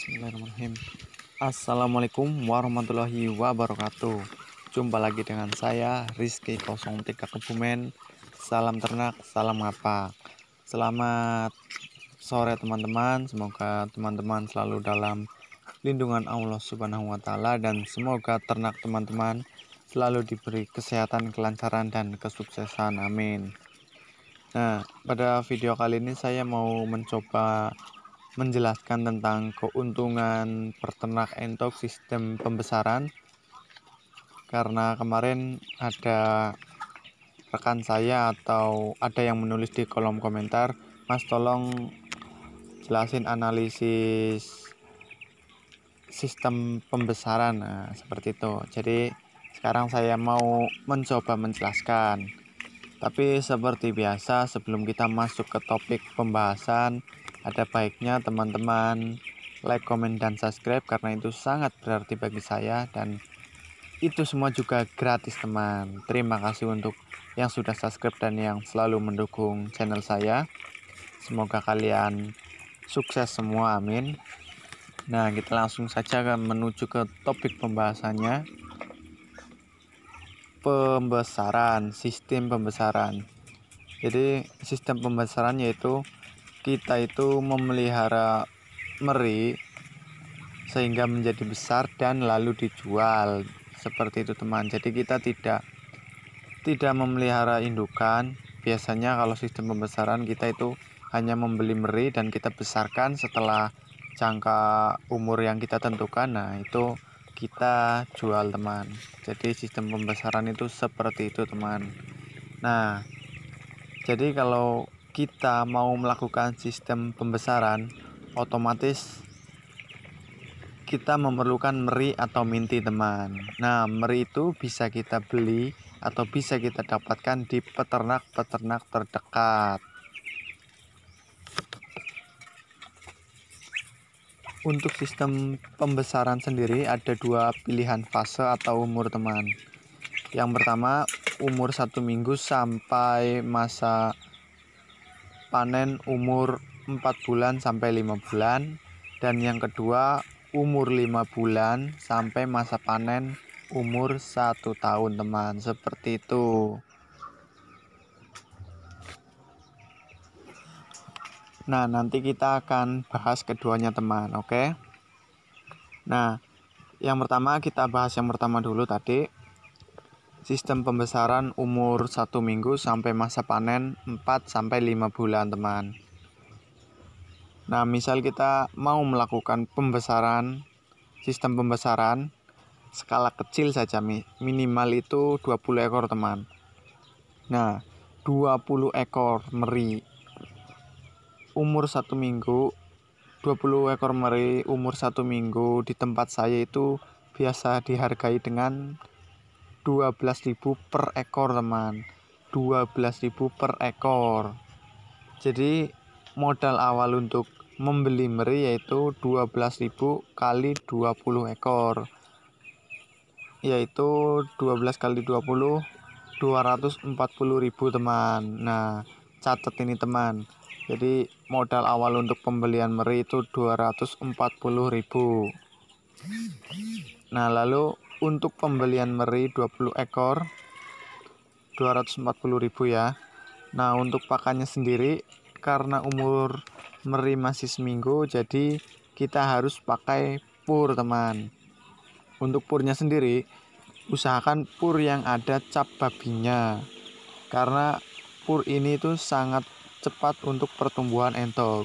Bismillahirrahmanirrahim. Assalamualaikum warahmatullahi wabarakatuh. Jumpa lagi dengan saya Rizky 03 Kebumen. Salam ternak, salam ngapak. Selamat sore teman-teman. Semoga teman-teman selalu dalam lindungan Allah Subhanahu wa taala dan semoga ternak teman-teman selalu diberi kesehatan, kelancaran dan kesuksesan. Amin. Nah, pada video kali ini saya mau mencoba menjelaskan tentang keuntungan peternak entok sistem pembesaran, karena kemarin ada rekan saya atau ada yang menulis di kolom komentar, "Mas, tolong jelasin analisis sistem pembesaran." Nah, seperti itu. Jadi sekarang saya mau mencoba menjelaskan. Tapi seperti biasa, sebelum kita masuk ke topik pembahasan, ada baiknya teman-teman like, komen, dan subscribe karena itu sangat berarti bagi saya dan itu semua juga gratis, teman. Terima kasih untuk yang sudah subscribe dan yang selalu mendukung channel saya. Semoga kalian sukses semua, amin. Nah, kita langsung saja menuju ke topik pembahasannya. Pembesaran, sistem pembesaran. Jadi sistem pembesaran yaitu kita itu memelihara meri sehingga menjadi besar dan lalu dijual, seperti itu, teman. Jadi kita tidak memelihara indukan. Biasanya kalau sistem pembesaran kita itu hanya membeli meri dan kita besarkan setelah jangka umur yang kita tentukan. Nah, itu kita jual, teman. Jadi sistem pembesaran itu seperti itu, teman. Nah, jadi kalau kita mau melakukan sistem pembesaran, otomatis kita memerlukan meri atau minti, teman. Nah, meri itu bisa kita beli atau bisa kita dapatkan di peternak-peternak terdekat. Untuk sistem pembesaran sendiri ada dua pilihan fase atau umur, teman. Yang pertama, umur 1 minggu sampai masa panen umur 4 bulan sampai 5 bulan, dan yang kedua umur 5 bulan sampai masa panen umur 1 tahun, teman. Seperti itu. Nah, nanti kita akan bahas keduanya, teman. Oke. Nah, yang pertama kita bahas yang pertama dulu tadi. Sistem pembesaran umur 1 minggu sampai masa panen 4 sampai 5 bulan, teman. Nah, misal kita mau melakukan pembesaran, sistem pembesaran skala kecil saja, minimal itu 20 ekor, teman. Nah, 20 ekor meri umur 1 minggu, 20 ekor meri umur 1 minggu di tempat saya itu biasa dihargai dengan 12.000 per ekor, teman. 12.000 per ekor. Jadi modal awal untuk membeli meri yaitu 12.000 kali 20 ekor, yaitu 12 kali 20, 240.000, teman. Nah, catat ini, teman. Jadi modal awal untuk pembelian meri itu 240.000. Nah, lalu untuk pembelian meri 20 ekor 240.000 ya. Nah, untuk pakannya sendiri karena umur meri masih seminggu, jadi kita harus pakai pur, teman. Untuk purnya sendiri usahakan pur yang ada cap babinya, karena pur ini tuh sangat cepat untuk pertumbuhan entok.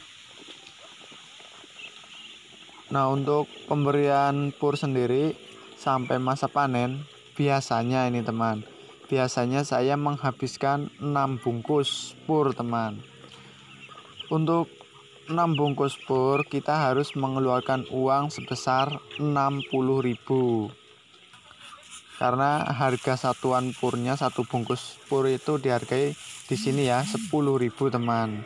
Nah, untuk pemberian pur sendiri sampai masa panen biasanya ini, teman. Biasanya saya menghabiskan 6 bungkus pur, teman. Untuk 6 bungkus pur kita harus mengeluarkan uang sebesar 60.000. Karena harga satuan purnya, satu bungkus pur itu dihargai di sini ya 10.000, teman.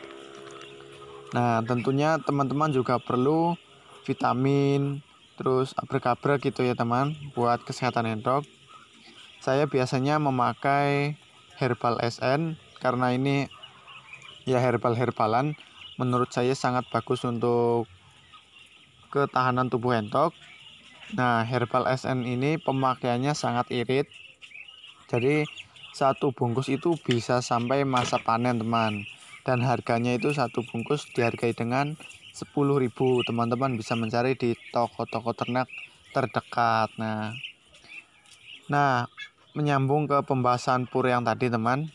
Nah, tentunya teman-teman juga perlu vitamin, terus abrek-abrek gitu ya, teman, buat kesehatan entok. Saya biasanya memakai Herbal SN karena ini ya herbalan menurut saya sangat bagus untuk ketahanan tubuh entok. Nah, Herbal SN ini pemakaiannya sangat irit. Jadi satu bungkus itu bisa sampai masa panen teman. Dan harganya itu satu bungkus dihargai dengan 10.000. Teman-teman bisa mencari di toko-toko ternak terdekat. Nah, menyambung ke pembahasan pur yang tadi teman.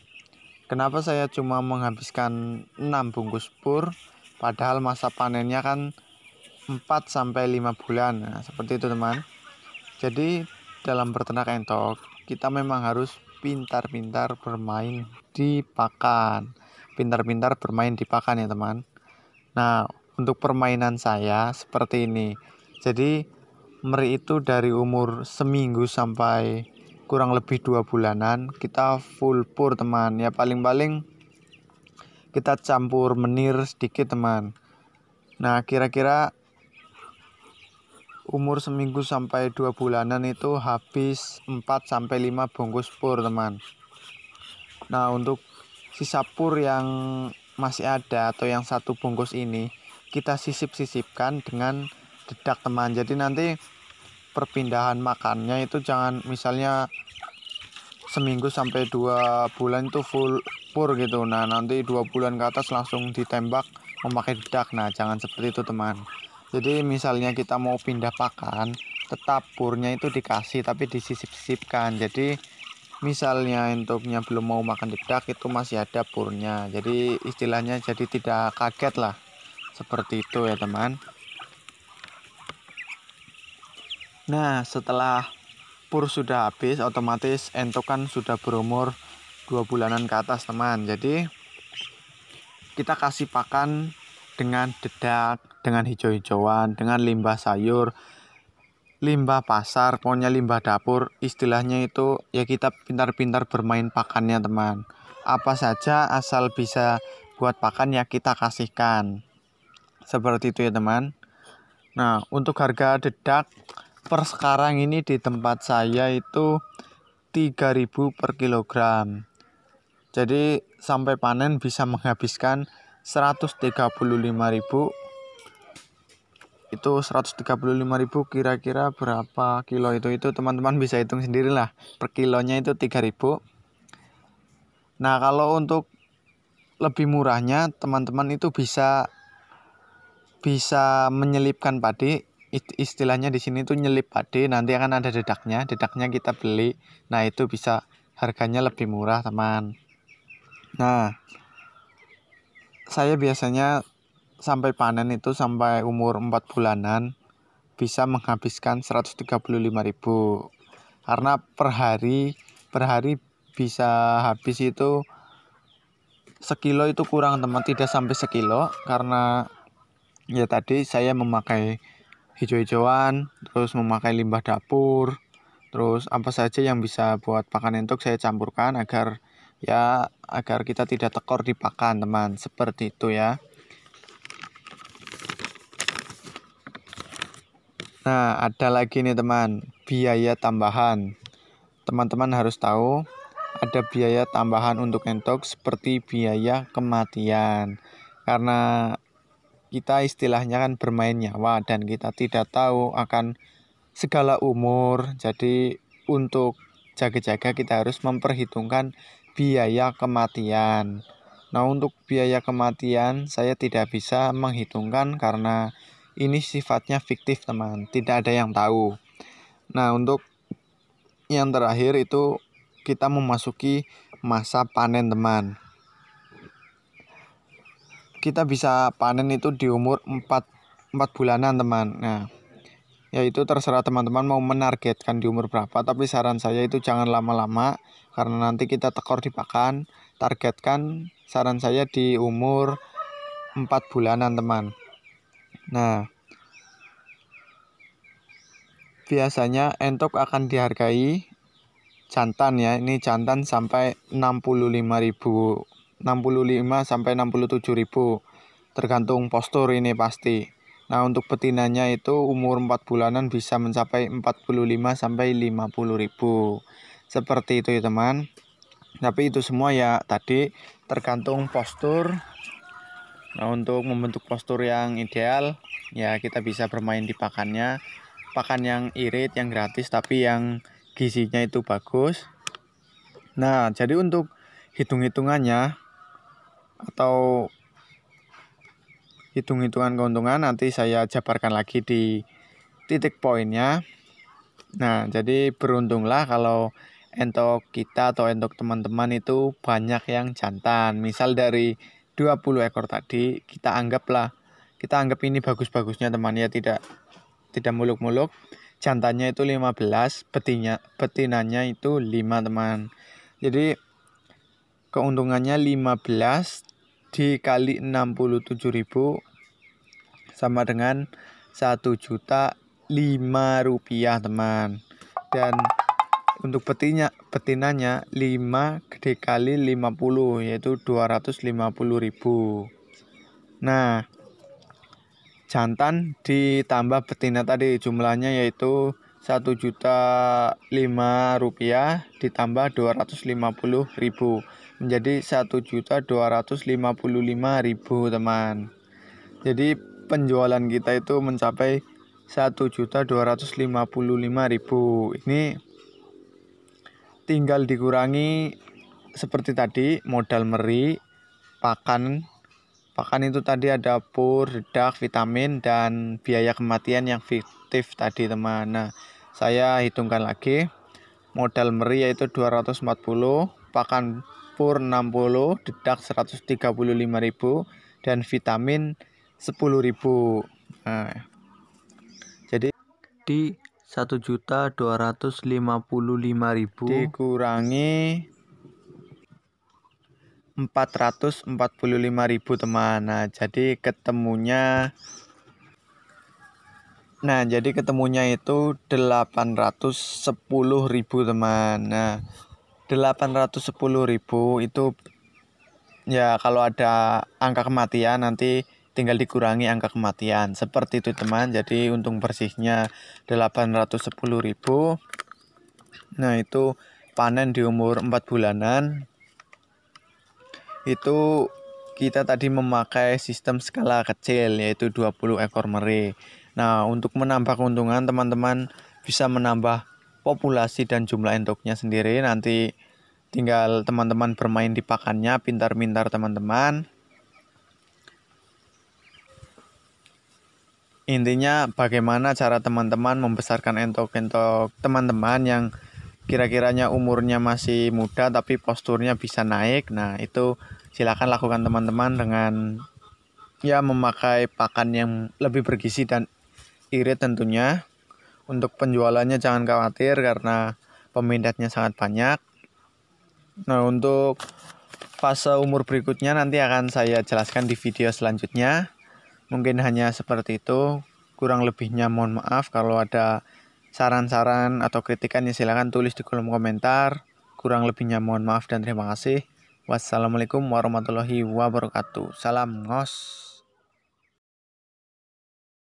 Kenapa saya cuma menghabiskan 6 bungkus pur padahal masa panennya kan 4-5 bulan. Nah, seperti itu teman. Jadi dalam berternak entok kita memang harus pintar-pintar bermain di pakan. Pintar-pintar bermain di pakan ya teman. Nah, untuk permainan saya seperti ini. Jadi meri itu dari umur seminggu sampai kurang lebih 2 bulanan kita full pur teman. Ya paling-paling kita campur menir sedikit teman. Nah, kira-kira umur seminggu sampai 2 bulanan itu habis 4-5 bungkus pur teman. Nah, untuk sisa pur yang masih ada atau yang satu bungkus ini kita sisip-sisipkan dengan dedak teman. Jadi nanti perpindahan makannya itu jangan misalnya seminggu sampai 2 bulan itu full pur gitu. Nah, nanti 2 bulan ke atas langsung ditembak memakai dedak. Nah, jangan seperti itu teman. Jadi misalnya kita mau pindah pakan, tetap purnya itu dikasih tapi disisip-sisipkan. Jadi misalnya entuknya belum mau makan dedak itu masih ada purnya. Jadi istilahnya jadi tidak kaget lah. Seperti itu ya teman. Nah, setelah pur sudah habis, otomatis entok kan sudah berumur 2 bulanan ke atas teman. Jadi kita kasih pakan dengan dedak, dengan hijau-hijauan, dengan limbah sayur, limbah pasar, pokoknya limbah dapur. Istilahnya itu ya kita pintar-pintar bermain pakannya teman. Apa saja asal bisa buat pakan ya kita kasihkan. Seperti itu ya teman. Nah, untuk harga dedak per sekarang ini di tempat saya itu 3.000 per kilogram. Jadi sampai panen bisa menghabiskan 135.000. Itu 135.000 kira-kira berapa kilo itu teman-teman bisa hitung sendirilah. Per kilonya itu 3.000. Nah, kalau untuk lebih murahnya teman-teman itu bisa menyelipkan padi. Istilahnya di sini tuh nyelip padi, nanti akan ada dedaknya kita beli. Nah, itu bisa harganya lebih murah teman. Nah, saya biasanya sampai panen itu sampai umur 4 bulanan bisa menghabiskan 135.000. Karena per hari bisa habis itu sekilo itu kurang teman, tidak sampai sekilo karena ya tadi saya memakai hijau-hijauan, terus memakai limbah dapur, terus apa saja yang bisa buat pakan entok saya campurkan agar kita tidak tekor di pakan teman. Seperti itu ya. Nah, ada lagi nih teman, biaya tambahan. Teman-teman harus tahu ada biaya tambahan untuk entok seperti biaya kematian. Karena kita istilahnya kan bermain nyawa dan kita tidak tahu akan segala umur. Jadi untuk jaga-jaga kita harus memperhitungkan biaya kematian. Nah, untuk biaya kematian saya tidak bisa menghitungkan karena ini sifatnya fiktif teman, tidak ada yang tahu. Nah, untuk yang terakhir itu kita memasuki masa panen teman. Kita bisa panen itu di umur 4 bulanan teman. Nah, yaitu terserah teman-teman mau menargetkan di umur berapa, tapi saran saya itu jangan lama-lama karena nanti kita tekor di pakan. Targetkan saran saya di umur 4 bulanan teman. Nah, biasanya entok akan dihargai jantan ya. Ini jantan sampai 65.000. 65 sampai 67.000 tergantung postur ini pasti. Nah, untuk betinanya itu umur 4 bulanan bisa mencapai 45 sampai 50.000. Seperti itu ya teman. Tapi itu semua ya tadi tergantung postur Nah, untuk membentuk postur yang ideal, ya kita bisa bermain di pakannya. Pakan yang irit, yang gratis, tapi yang gizinya itu bagus. Nah, jadi untuk hitung-hitungannya atau hitung-hitungan keuntungan nanti saya jabarkan lagi di titik poinnya. Nah, jadi beruntunglah kalau entok kita atau entok teman-teman itu banyak yang jantan. Misal dari 20 ekor tadi, kita anggap ini bagus-bagusnya teman ya, tidak muluk-muluk. Jantannya itu 15, betinanya itu 5 teman. Jadi keuntungannya 15 dikali 67.000 sama dengan 1.005.000 rupiah teman. Dan untuk betinanya 5 dikali 50 yaitu 250.000. Nah, jantan ditambah betina tadi jumlahnya yaitu 1.005.000 rupiah ditambah 250.000 menjadi 1.255.000 teman. Jadi penjualan kita itu mencapai 1.255.000. Ini tinggal dikurangi seperti tadi, modal meri, pakan itu tadi ada pur, dedak, vitamin, dan biaya kematian yang fiktif tadi teman. Nah, saya hitungkan lagi. Modal meri yaitu 240, pakan pur 60, dedak 135.000, dan vitamin 10.000. Nah, jadi di 1.255.000 dikurangi 445.000 teman. Nah, jadi ketemunya itu 810.000 teman. Nah, 810.000 itu ya kalau ada angka kematian nanti tinggal dikurangi angka kematian. Seperti itu teman. Jadi untung bersihnya 810.000. Nah, itu panen di umur 4 bulanan. Itu kita tadi memakai sistem skala kecil yaitu 20 ekor meri. Nah, untuk menambah keuntungan teman-teman bisa menambah populasi dan jumlah induknya sendiri. Nanti tinggal teman-teman bermain di pakannya, pintar-pintar teman-teman. Intinya bagaimana cara teman-teman membesarkan entok-entok teman-teman yang kira-kiranya umurnya masih muda tapi posturnya bisa naik. Nah, itu silakan lakukan teman-teman dengan ya memakai pakan yang lebih bergizi dan irit tentunya. Untuk penjualannya jangan khawatir karena peminatnya sangat banyak. Nah, untuk fase umur berikutnya nanti akan saya jelaskan di video selanjutnya. Mungkin hanya seperti itu. Kurang lebihnya mohon maaf. Kalau ada saran-saran atau kritikan ya silakan tulis di kolom komentar. Kurang lebihnya mohon maaf dan terima kasih. Wassalamualaikum warahmatullahi wabarakatuh. Salam ngos.